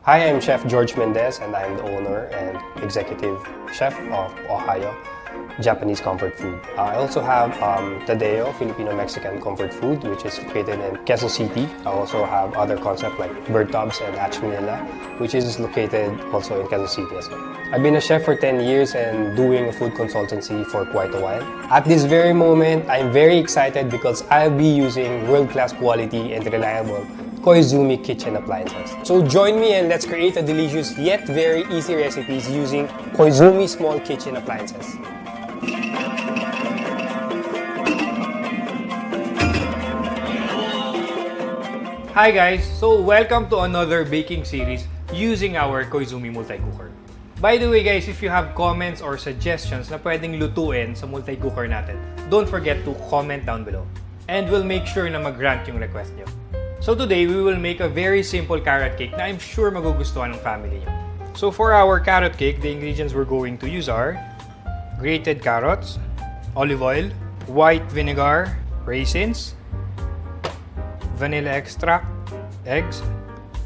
Hi, I'm Chef George Mendez and I'm the owner and executive chef of Ohio Japanese Comfort Food. I also have Tadeo Filipino-Mexican Comfort Food, which is located in Quezon City. I also have other concepts like Bird Tubs and Hatch Manila, which is located also in Quezon City as well. I've been a chef for 10 years and doing a food consultancy for quite a while. At this very moment, I'm very excited because I'll be using world-class quality and reliable Koizumi kitchen appliances. So join me and let's create a delicious yet very easy recipes using Koizumi small kitchen appliances. Hi guys! So welcome to another baking series using our Koizumi multi-cooker. By the way guys, if you have comments or suggestions na pwedeng lutuin sa multi-cooker natin, don't forget to comment down below. And we'll make sure na mag-grant yung request nyo. So today, we will make a very simple carrot cake na I'm sure magugustuhan ng family nyo. So for our carrot cake, the ingredients we're going to use are grated carrots, olive oil, white vinegar, raisins, vanilla extract, eggs,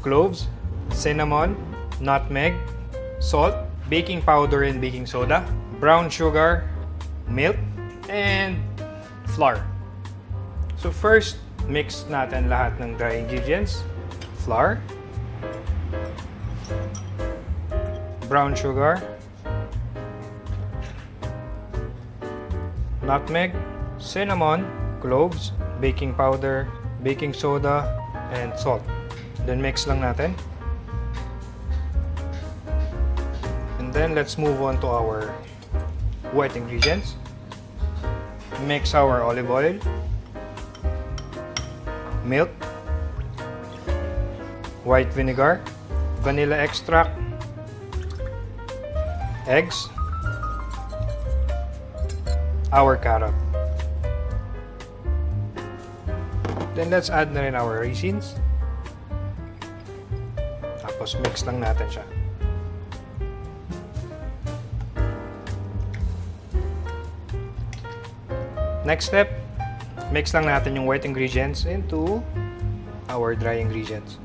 cloves, cinnamon, nutmeg, salt, baking powder and baking soda, brown sugar, milk, and flour. So first, mix natin lahat ng dry ingredients. Flour, brown sugar, nutmeg, cinnamon, cloves, baking powder, baking soda, and salt. Then mix lang natin. And then let's move on to our wet ingredients. Mix our olive oil, milk, white vinegar, vanilla extract, eggs, our carrot. Then let's add na rin our raisins. Tapos mix lang natin siya. Next step, mix lang natin yung wet ingredients into our dry ingredients.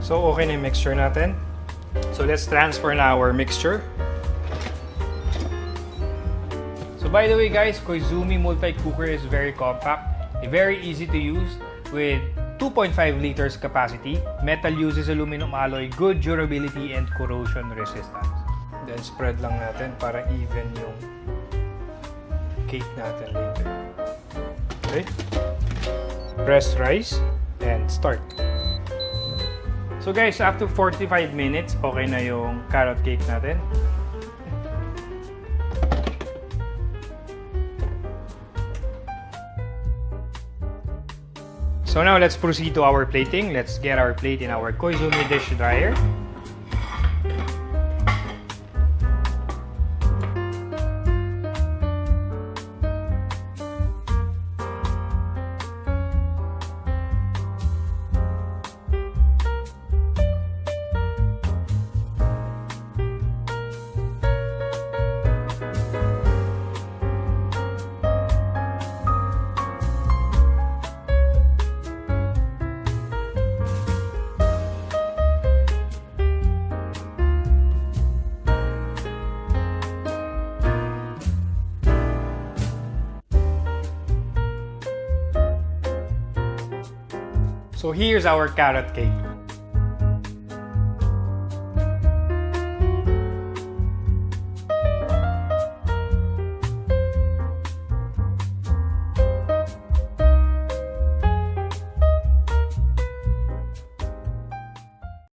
So okay na yung mixture natin. So let's transfer na our mixture. So by the way guys, Koizumi multi-cooker is very compact, very easy to use with 2.5 liters capacity. Metal uses aluminum alloy, good durability and corrosion resistance. Then spread lang natin para even yung cake natin later. Okay? Press rice and start. So guys, after 45 minutes, okay na yung carrot cake natin. So now let's proceed to our plating. Let's get our plate in our Koizumi dish dryer. So here's our carrot cake.